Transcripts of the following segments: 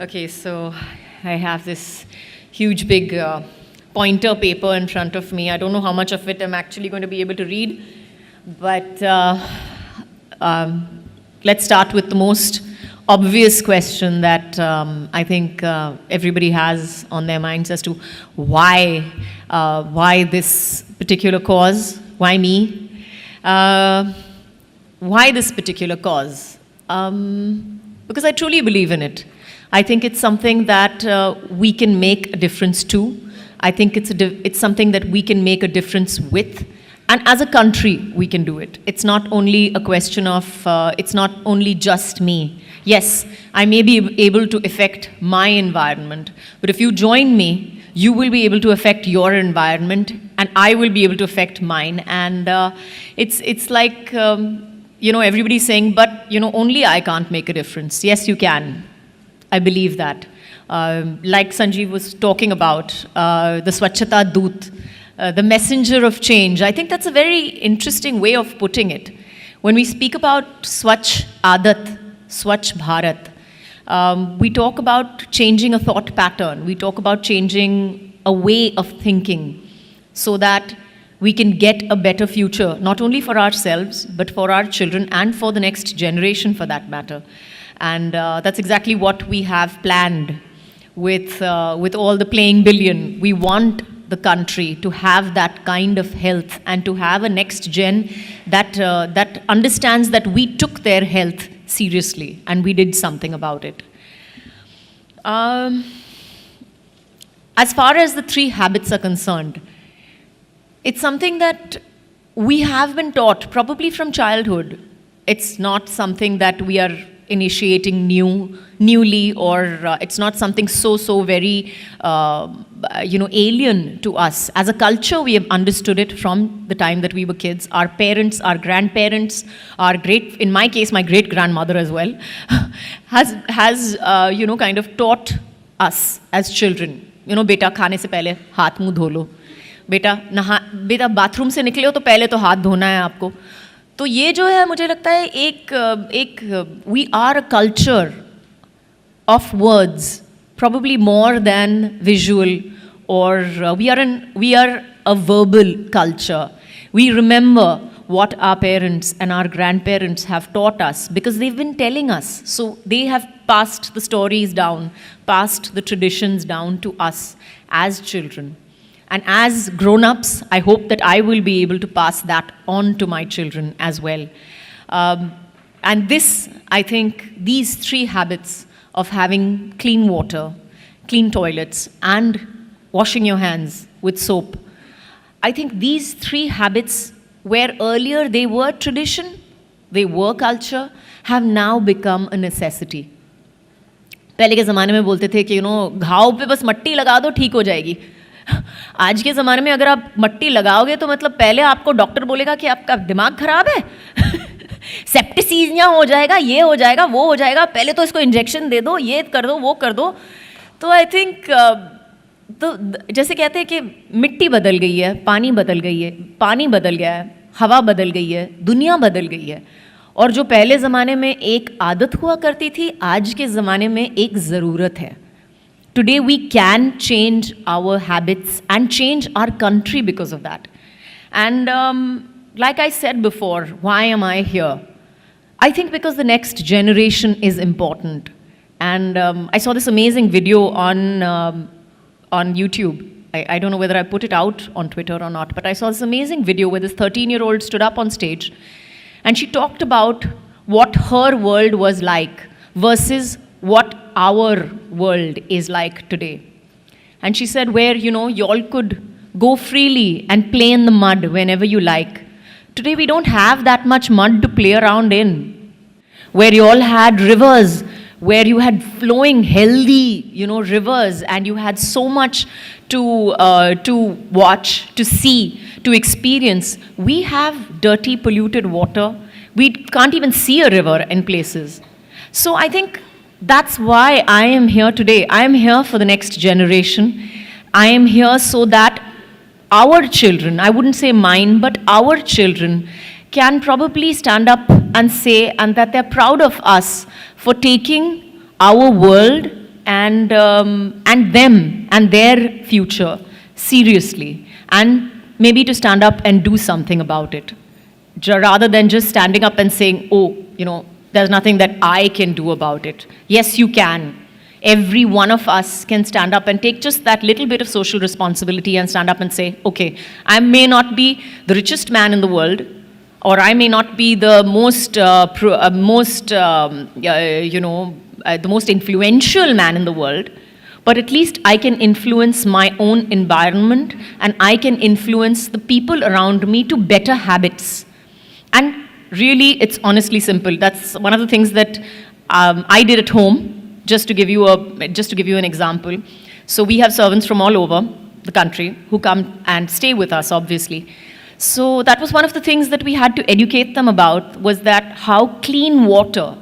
Okay, so I have this huge big pointer paper in front of me. I don't know how much of it I'm actually going to be able to read, but let's start with the most obvious question that I think everybody has on their minds as to why this particular cause, why me, why this particular cause? Because I truly believe in it. I think it's something that we can make a difference to. I think it's something that we can make a difference with. And as a country, we can do it. It's not only a question of, it's not only just me. Yes, I may be able to affect my environment, but if you join me, you will be able to affect your environment, and I will be able to affect mine. And it's like, everybody's saying, but, only I can't make a difference. Yes, you can. I believe that. Like Sanjeev was talking about, the Swachhata Doot, the messenger of change. I think that's a very interesting way of putting it. When we speak about Swachh Adat, Swachh Bharat, we talk about changing a thought pattern. We talk about changing a way of thinking so that we can get a better future, not only for ourselves, but for our children and for the next generation for that matter. And that's exactly what we have planned with all the Playing Billion. We want the country to have that kind of health and to have a next gen that understands that we took their health seriously and we did something about it. As far as the 3 habits are concerned, it's something that we have been taught probably from childhood. It's not something that we are initiating newly, or it's not something so very alien to us. As a culture, we have understood it from the time that we were kids. Our parents, our grandparents, in my case, my great grandmother as well, has kind of taught us as children. बेटा खाने से पहले हाथ मुंह धो लो, बेटा bathroom से निकले हो तो पहले तो हाथ धोना है आपको. तो ये जो है मुझे लगता है एक we are a culture of words, probably more than visual, or we are a verbal culture. We remember what our parents and our grandparents have taught us because they've been telling us. So they have passed the stories down, passed the traditions down to us as children. And as grown-ups, I hope that I will be able to pass that on to my children as well. And this, I think, these 3 habits of having clean water, clean toilets, and washing your hands with soap, I think these 3 habits, where earlier they were tradition, they were culture, have now become a necessity. पहले के ज़माने में बोलते थे कि घाव पे बस मट्टी लगा दो ठीक हो जाएगी. आज के ज़माने में अगर आप मट्टी लगाओगे तो मतलब पहले आपको डॉक्टर बोलेगा कि आपका दिमाग खराब है, सेप्टिसीमिया हो जाएगा, ये हो जाएगा, वो हो जाएगा, पहले तो इसको इंजेक्शन दे दो, ये कर दो, वो कर दो. तो आई थिंक तो जैसे कहते हैं कि मिट्टी बदल गई है, पानी बदल गई है, पानी बदल गया है, हवा बदल गई है, दुनिया बदल गई है. और जो पहले ज़माने में एक आदत हुआ करती थी, आज के ज़माने में एक ज़रूरत है. Today we can change our habits and change our country because of that. And like I said before, why am I here? I think because the next generation is important. And I saw this amazing video on YouTube. I don't know whether I put it out on Twitter or not, but I saw this amazing video where this 13-year-old stood up on stage and she talked about what her world was like versus what our world is like today. And she said where, y'all could go freely and play in the mud whenever you like. Today we don't have that much mud to play around in. Where y'all had rivers, where you had flowing healthy, rivers, and you had so much to watch, to see, to experience. We have dirty, polluted water. We can't even see a river in places. So I think that's why I am here today. I am here for the next generation. I am here so that our children, I wouldn't say mine, but our children can probably stand up and say, and that they're proud of us for taking our world and them and their future seriously, and maybe to stand up and do something about it, rather than just standing up and saying, oh, there's nothing that I can do about it. Yes, you can. Every one of us can stand up and take just that little bit of social responsibility and stand up and say, okay, I may not be the richest man in the world, or I may not be the the most influential man in the world, but at least I can influence my own environment, and I can influence the people around me to better habits. And really, it's honestly simple. That's one of the things that I did at home. Just to give you an example. So we have servants from all over the country who come and stay with us, obviously. So that was one of the things that we had to educate them about, was that how clean water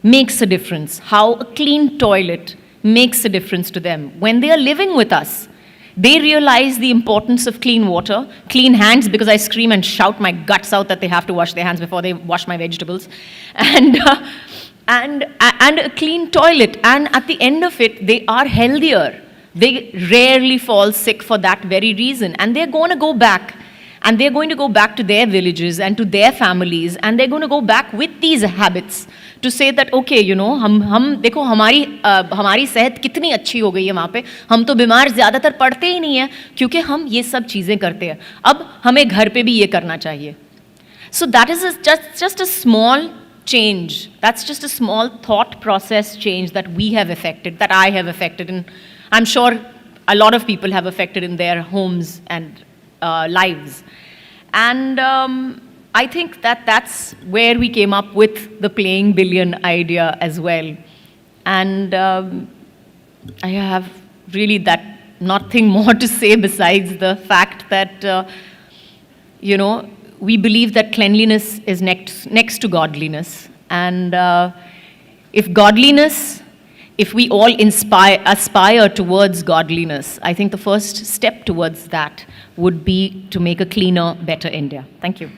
makes a difference, how a clean toilet makes a difference to them. When they are living with us, they realize the importance of clean water, clean hands, because I scream and shout my guts out that they have to wash their hands before they wash my vegetables, and a clean toilet. And at the end of it, they are healthier. They rarely fall sick for that very reason. And they're going to go back. And they're going to go back to their villages and to their families. And they're going to go back with these habits to say that, okay, हम देखो हमारी सेहत कितनी अच्छी हो गई है वहाँ पे. हम तो बीमार ज़्यादातर पड़ते ही नहीं हैं क्योंकि हम ये सब चीज़ें करते हैं. अब हमें घर पे भी ये करना चाहिए. So that is just a small change. That's just a small thought process change that we have affected, that I have affected, and I'm sure a lot of people have affected in their homes and lives. And I think that's where we came up with the playing billion idea as well. And I have really nothing more to say besides the fact that, we believe that cleanliness is next to godliness. And if we all aspire towards godliness, I think the first step towards that would be to make a cleaner, better India. Thank you.